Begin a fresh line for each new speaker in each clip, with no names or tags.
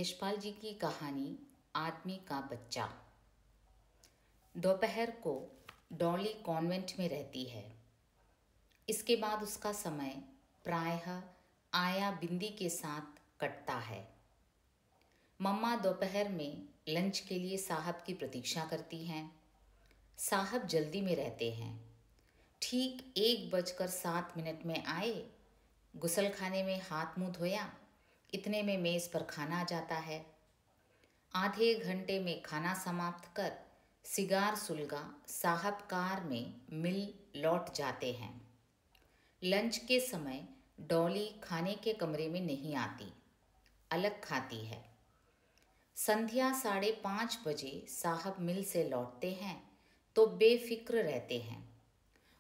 यशपाल जी की कहानी आदमी का बच्चा। दोपहर को डॉली कॉन्वेंट में रहती है। इसके बाद उसका समय प्रायः आया बिंदी के साथ कटता है। मम्मा दोपहर में लंच के लिए साहब की प्रतीक्षा करती हैं। साहब जल्दी में रहते हैं। ठीक 1:07 में आए, गुसलखाने में हाथ मुंह धोया, इतने में मेज़ पर खाना आ जाता है। आधे घंटे में खाना समाप्त कर सिगार सुलगा साहब कार में मिल लौट जाते हैं। लंच के समय डॉली खाने के कमरे में नहीं आती, अलग खाती है। संध्या 5:30 बजे साहब मिल से लौटते हैं तो बेफिक्र रहते हैं।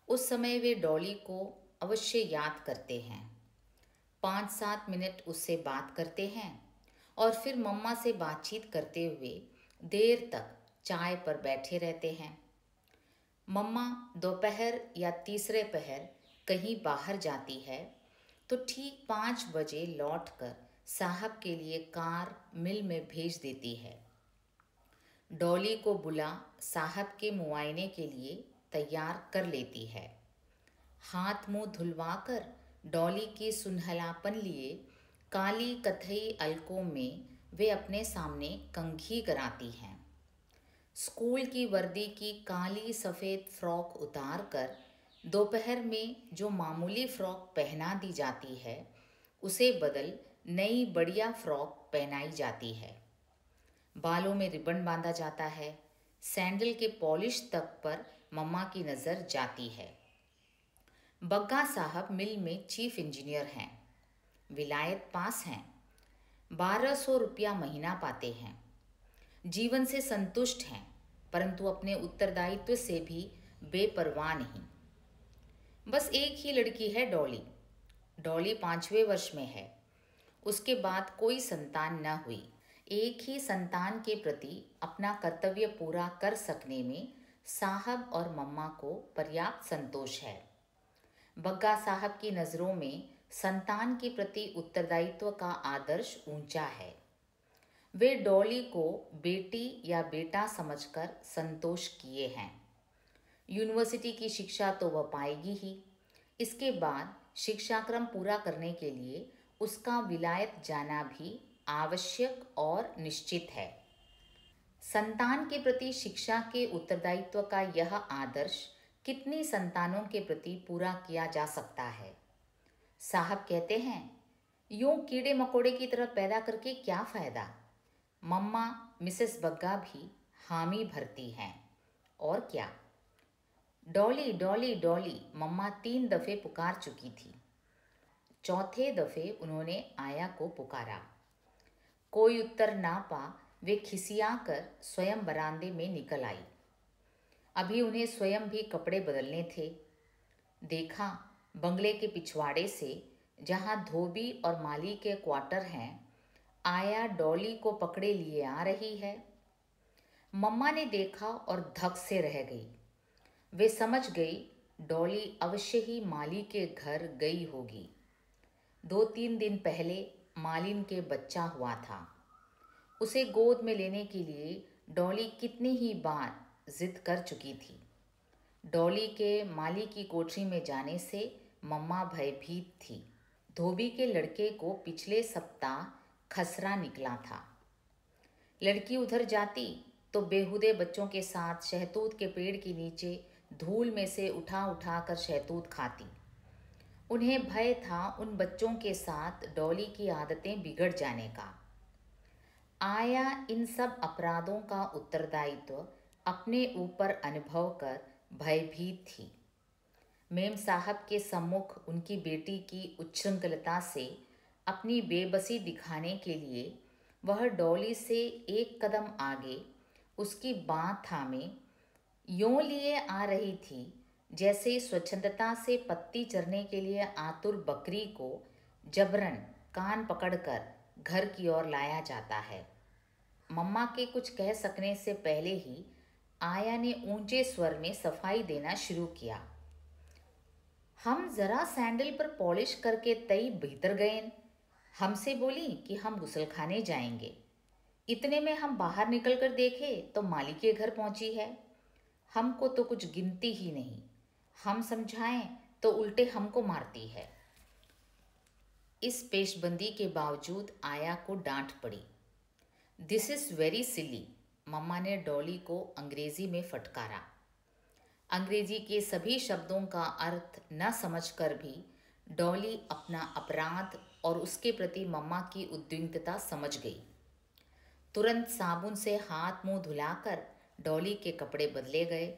उस समय वे डॉली को अवश्य याद करते हैं। 5-7 मिनट उससे बात करते हैं और फिर मम्मा से बातचीत करते हुए देर तक चाय पर बैठे रहते हैं। मम्मा दोपहर या तीसरे पहर कहीं बाहर जाती है तो ठीक 5 बजे लौटकर साहब के लिए कार मिल में भेज देती है। डॉली को बुला साहब के मुआयने के लिए तैयार कर लेती है। हाथ मुंह धुलवाकर डॉली की सुनहलापन लिए काली कथई अलकों में वे अपने सामने कंघी कराती हैं। स्कूल की वर्दी की काली सफ़ेद फ्रॉक उतार कर दोपहर में जो मामूली फ्रॉक पहना दी जाती है उसे बदल नई बढ़िया फ्रॉक पहनाई जाती है। बालों में रिबन बांधा जाता है। सैंडल के पॉलिश तक पर मम्मा की नज़र जाती है। बग्गा साहब मिल में चीफ इंजीनियर हैं। विलायत पास हैं। 1200 रुपया महीना पाते हैं। जीवन से संतुष्ट हैं, परंतु अपने उत्तरदायित्व से भी बेपरवाह नहीं। बस एक ही लड़की है, डॉली। डॉली 5वें वर्ष में है। उसके बाद कोई संतान न हुई। एक ही संतान के प्रति अपना कर्तव्य पूरा कर सकने में साहब और मम्मा को पर्याप्त संतोष है। बग्गा साहब की नज़रों में संतान के प्रति उत्तरदायित्व का आदर्श ऊंचा है। वे डॉली को बेटी या बेटा समझकर संतोष किए हैं। यूनिवर्सिटी की शिक्षा तो वह पाएगी ही। इसके बाद शिक्षाक्रम पूरा करने के लिए उसका विलायत जाना भी आवश्यक और निश्चित है। संतान के प्रति शिक्षा के उत्तरदायित्व का यह आदर्श कितनी संतानों के प्रति पूरा किया जा सकता है। साहब कहते हैं, यूं कीड़े मकोड़े की तरह पैदा करके क्या फ़ायदा। मम्मा मिसेस बग्गा भी हामी भरती हैं। और क्या। डॉली डॉली डॉली मम्मा 3 दफ़े पुकार चुकी थी। चौथे दफ़े उन्होंने आया को पुकारा। कोई उत्तर ना पा वे खिसिया कर स्वयं बरामदे में निकल आई। अभी उन्हें स्वयं भी कपड़े बदलने थे। देखा, बंगले के पिछवाड़े से जहाँ धोबी और माली के क्वार्टर हैं, आया डॉली को पकड़े लिए आ रही है। मम्मा ने देखा और धक से रह गई। वे समझ गई डॉली अवश्य ही माली के घर गई होगी। 2-3 दिन पहले मालिन के बच्चा हुआ था। उसे गोद में लेने के लिए डॉली कितनी ही बार जिद कर चुकी थी। डॉली के माली की कोठरी में जाने से मम्मा भयभीत थी। धोबी के लड़के को पिछले सप्ताह खसरा निकला था। लड़की उधर जाती तो बेहुदे बच्चों के साथ शहतूत के पेड़ के नीचे धूल में से उठा उठा कर शहतूत खाती। उन्हें भय था उन बच्चों के साथ डॉली की आदतें बिगड़ जाने का। आया इन सब अपराधों का उत्तरदायित्व अपने ऊपर अनुभव कर भयभीत थी। मेम साहब के सम्मुख उनकी बेटी की उच्छृंखलता से अपनी बेबसी दिखाने के लिए वह डॉली से एक कदम आगे उसकी बाँह थामे यों लिए आ रही थी जैसे स्वच्छंदता से पत्ती चरने के लिए आतुर बकरी को जबरन कान पकड़कर घर की ओर लाया जाता है। मम्मा के कुछ कह सकने से पहले ही आया ने ऊंचे स्वर में सफाई देना शुरू किया। हम जरा सैंडल पर पॉलिश करके तई भीतर गए। हमसे बोली कि हम गुसलखाने जाएंगे। इतने में हम बाहर निकल कर देखे तो माली के घर पहुंची है। हमको तो कुछ गिनती ही नहीं, हम समझाएं तो उल्टे हमको मारती है। इस पेशबंदी के बावजूद आया को डांट पड़ी। दिस इज़ वेरी सिली, मम्मा ने डॉली को अंग्रेजी में फटकारा। अंग्रेजी के सभी शब्दों का अर्थ न समझकर भी डॉली अपना अपराध और उसके प्रति मम्मा की उद्विग्नता समझ गई। तुरंत साबुन से हाथ मुंह धुलाकर डॉली के कपड़े बदले गए।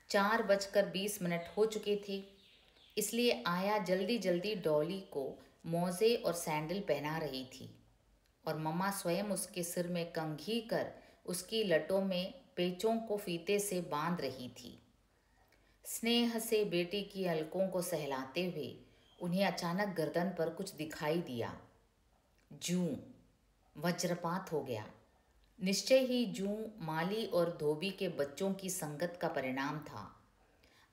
4:20 हो चुके थे, इसलिए आया जल्दी जल्दी डॉली को मोजे और सैंडल पहना रही थी और मम्मा स्वयं उसके सिर में कंघी कर उसकी लटों में पेचों को फीते से बांध रही थी। स्नेह से बेटी की अलकों को सहलाते हुए उन्हें अचानक गर्दन पर कुछ दिखाई दिया। जूं, वज्रपात हो गया। निश्चय ही जूं माली और धोबी के बच्चों की संगत का परिणाम था।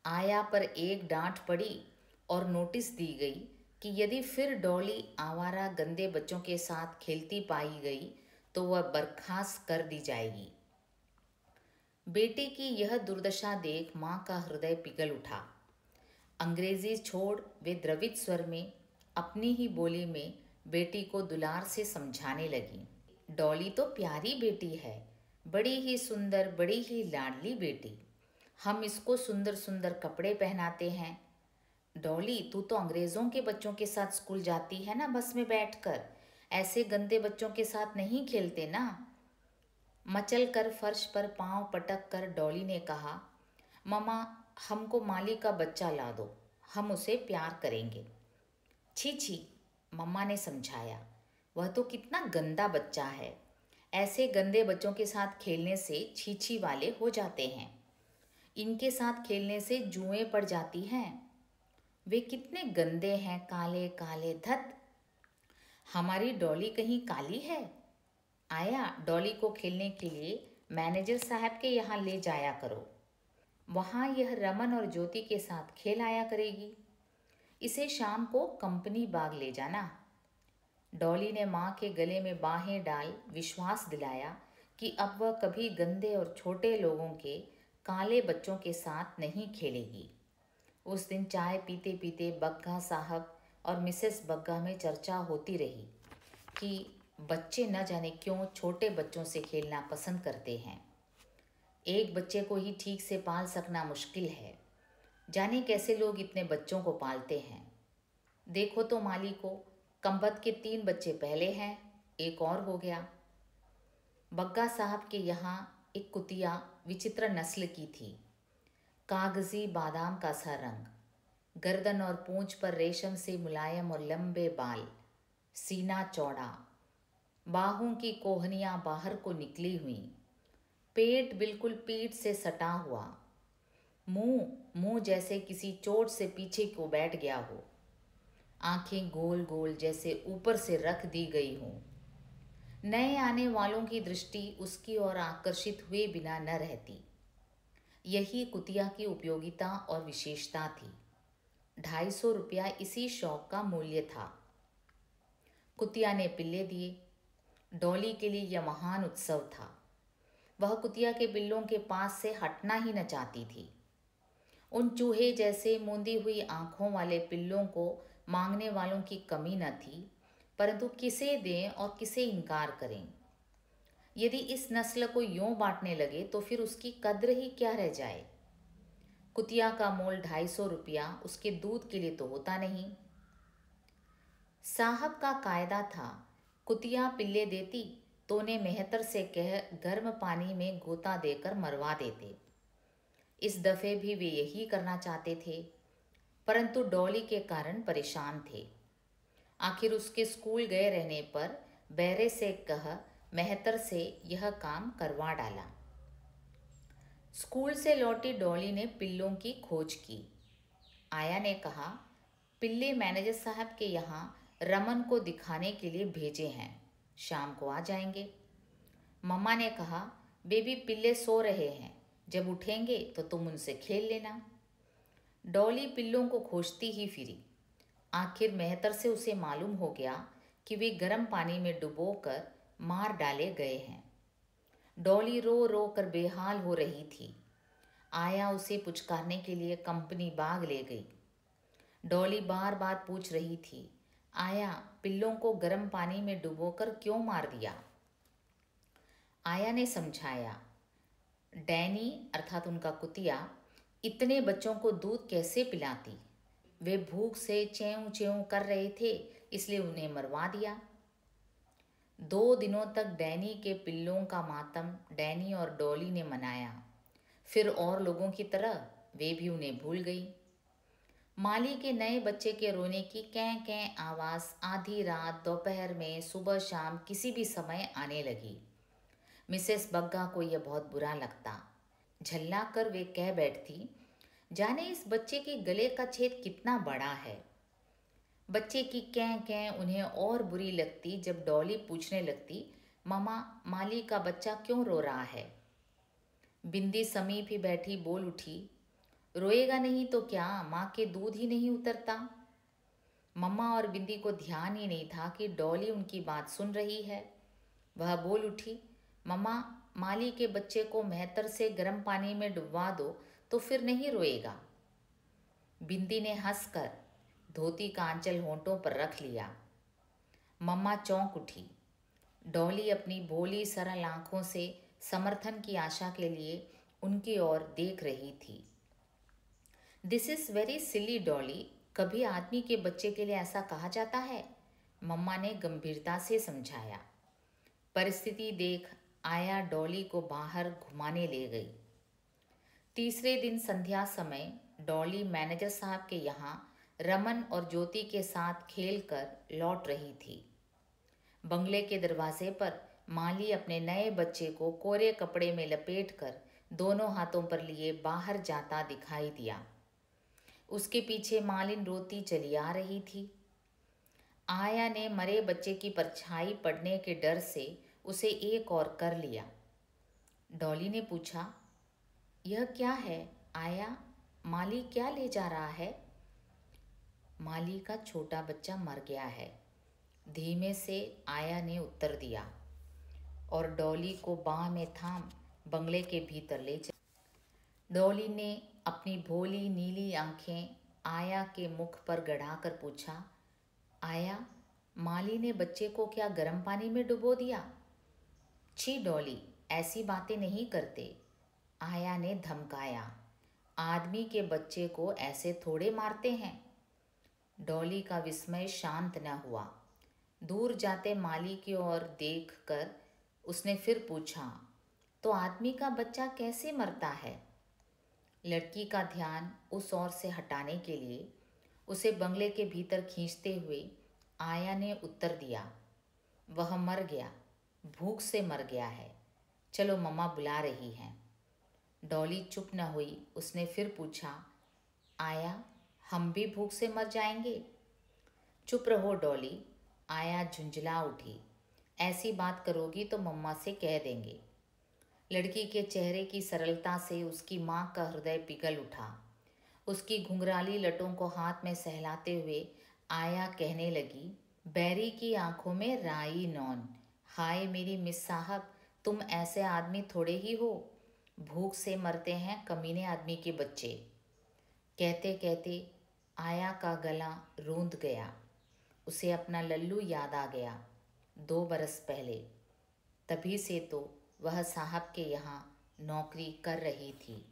आया पर एक डांट पड़ी और नोटिस दी गई कि यदि फिर डॉली आवारा गंदे बच्चों के साथ खेलती पाई गई तो वह बर्खास्त कर दी जाएगी। बेटे की यह दुर्दशा देख माँ का हृदय पिघल उठा। अंग्रेजी छोड़ वे द्रवित स्वर में अपनी ही बोली में बेटी को दुलार से समझाने लगी। डॉली तो प्यारी बेटी है, बड़ी ही सुंदर, बड़ी ही लाडली बेटी। हम इसको सुंदर सुंदर कपड़े पहनाते हैं। डॉली, तू तो अंग्रेज़ों के बच्चों के साथ स्कूल जाती है ना, बस में बैठकर। ऐसे गंदे बच्चों के साथ नहीं खेलते ना। मचल कर फर्श पर पांव पटक कर डॉली ने कहा, मम्मा, हमको माली का बच्चा ला दो, हम उसे प्यार करेंगे। छी छी, मम्मा ने समझाया, वह तो कितना गंदा बच्चा है। ऐसे गंदे बच्चों के साथ खेलने से छीछी वाले हो जाते हैं। इनके साथ खेलने से जुएं पड़ जाती हैं। वे कितने गंदे हैं, काले काले, धत। हमारी डॉली कहीं काली है? आया, डॉली को खेलने के लिए मैनेजर साहब के यहाँ ले जाया करो। वहाँ यह रमन और ज्योति के साथ खेल आया करेगी। इसे शाम को कंपनी बाग ले जाना। डॉली ने माँ के गले में बाहें डाल विश्वास दिलाया कि अब वह कभी गंदे और छोटे लोगों के काले बच्चों के साथ नहीं खेलेगी। उस दिन चाय पीते पीते बग्गा साहब और मिसेस बग्गा में चर्चा होती रही कि बच्चे न जाने क्यों छोटे बच्चों से खेलना पसंद करते हैं। एक बच्चे को ही ठीक से पाल सकना मुश्किल है, जाने कैसे लोग इतने बच्चों को पालते हैं। देखो तो माली को, कंबत के 3 बच्चे पहले हैं, एक और हो गया। बग्गा साहब के यहाँ एक कुतिया विचित्र नस्ल की थी। कागजी बादाम का सा रंग, गर्दन और पूंछ पर रेशम से मुलायम और लंबे बाल, सीना चौड़ा, बाहों की कोहनियाँ बाहर को निकली हुई, पेट बिल्कुल पीठ से सटा हुआ, मुंह जैसे किसी चोट से पीछे को बैठ गया हो, आंखें गोल गोल जैसे ऊपर से रख दी गई हों। नए आने वालों की दृष्टि उसकी ओर आकर्षित हुए बिना न रहती। यही कुतिया की उपयोगिता और विशेषता थी। 250 रुपया इसी शौक का मूल्य था। कुतिया ने पिल्ले दिए। डॉली के लिए यह महान उत्सव था। वह कुतिया के पिल्लों के पास से हटना ही न चाहती थी। उन चूहे जैसे मूंदी हुई आंखों वाले पिल्लों को मांगने वालों की कमी न थी, परंतु किसे दें और किसे इनकार करें। यदि इस नस्ल को यूं बांटने लगे तो फिर उसकी कद्र ही क्या रह जाए। कुतिया का मोल 250 रुपया उसके दूध के लिए तो होता नहीं। साहब का कायदा था, कुतिया पिल्ले देती तो उन्हें मेहतर से कह गर्म पानी में गोता देकर मरवा देते। इस दफ़े भी वे यही करना चाहते थे, परंतु डॉली के कारण परेशान थे। आखिर उसके स्कूल गए रहने पर बैरे से कह मेहतर से यह काम करवा डाला। स्कूल से लौटी डॉली ने पिल्लों की खोज की। आया ने कहा, पिल्ले मैनेजर साहब के यहाँ रमन को दिखाने के लिए भेजे हैं, शाम को आ जाएंगे। मम्मा ने कहा, बेबी, पिल्ले सो रहे हैं, जब उठेंगे तो तुम उनसे खेल लेना। डॉली पिल्लों को खोजती ही फिरी। आखिर मेहतर से उसे मालूम हो गया कि वे गर्म पानी में डुबोकर मार डाले गए हैं। डॉली रो रो कर बेहाल हो रही थी। आया उसे पुचकारने के लिए कंपनी बाग ले गई। डॉली बार बार पूछ रही थी, आया, पिल्लों को गर्म पानी में डुबोकर क्यों मार दिया? आया ने समझाया, डैनी अर्थात उनका कुतिया इतने बच्चों को दूध कैसे पिलाती? वे भूख से चेऊं चेऊं कर रहे थे, इसलिए उन्हें मरवा दिया। 2 दिनों तक डैनी के पिल्लों का मातम डैनी और डॉली ने मनाया। फिर और लोगों की तरह वे भी उन्हें भूल गई। माली के नए बच्चे के रोने की कैं कैं आवाज़ आधी रात, दोपहर में, सुबह शाम किसी भी समय आने लगी। मिसेस बग्गा को यह बहुत बुरा लगता। झल्ला कर वे कह बैठती, जाने इस बच्चे के गले का छेद कितना बड़ा है। बच्चे की कैं कैं उन्हें और बुरी लगती जब डॉली पूछने लगती, मामा, माली का बच्चा क्यों रो रहा है? बिंदी समीप ही बैठी बोल उठी, रोएगा नहीं तो क्या, माँ के दूध ही नहीं उतरता। मम्मा और बिंदी को ध्यान ही नहीं था कि डॉली उनकी बात सुन रही है। वह बोल उठी, मम्मा, माली के बच्चे को मेहतर से गर्म पानी में डुबवा दो तो फिर नहीं रोएगा। बिंदी ने हंसकर धोती का आंचल होंठों पर रख लिया। मम्मा चौंक उठी। डॉली अपनी भोली सरल आंखों से समर्थन की आशा के लिए उनकी ओर देख रही थी। This is very silly Dolly, कभी आदमी के बच्चे के लिए ऐसा कहा जाता है? मम्मा ने गंभीरता से समझाया। परिस्थिति देख आया डॉली को बाहर घुमाने ले गई। तीसरे दिन संध्या समय डॉली मैनेजर साहब के यहाँ रमन और ज्योति के साथ खेलकर लौट रही थी। बंगले के दरवाजे पर माली अपने नए बच्चे को कोरे कपड़े में लपेटकर दोनों हाथों पर लिए बाहर जाता दिखाई दिया। उसके पीछे मालिन रोती चली आ रही थी। आया ने मरे बच्चे की परछाई पड़ने के डर से उसे एक और कर लिया। डॉली ने पूछा, यह क्या है आया, माली क्या ले जा रहा है? माली का छोटा बच्चा मर गया है, धीमे से आया ने उत्तर दिया और डॉली को बाह में थाम बंगले के भीतर ले चली। डॉली ने अपनी भोली नीली आंखें आया के मुख पर गड़ाकर पूछा, आया, माली ने बच्चे को क्या गर्म पानी में डुबो दिया? छी डॉली, ऐसी बातें नहीं करते, आया ने धमकाया। आदमी के बच्चे को ऐसे थोड़े मारते हैं। डॉली का विस्मय शांत न हुआ। दूर जाते माली की ओर देखकर उसने फिर पूछा, तो आदमी का बच्चा कैसे मरता है? लड़की का ध्यान उस ओर से हटाने के लिए उसे बंगले के भीतर खींचते हुए आया ने उत्तर दिया, वह मर गया, भूख से मर गया है, चलो मम्मा बुला रही हैं। डॉली चुप न हुई। उसने फिर पूछा, आया, हम भी भूख से मर जाएंगे? चुप रहो डॉली, आया झुंझला उठी, ऐसी बात करोगी तो मम्मा से कह देंगे। लड़की के चेहरे की सरलता से उसकी माँ का हृदय पिघल उठा। उसकी घुंघराली लटों को हाथ में सहलाते हुए आया कहने लगी, बैरी की आंखों में राई नौन, हाय मेरी मिस साहब, तुम ऐसे आदमी थोड़े ही हो, भूख से मरते हैं कमीने आदमी के बच्चे। कहते कहते आया का गला रूंध गया। उसे अपना लल्लू याद आ गया, 2 बरस पहले। तभी से तो वह साहब के यहाँ नौकरी कर रही थी।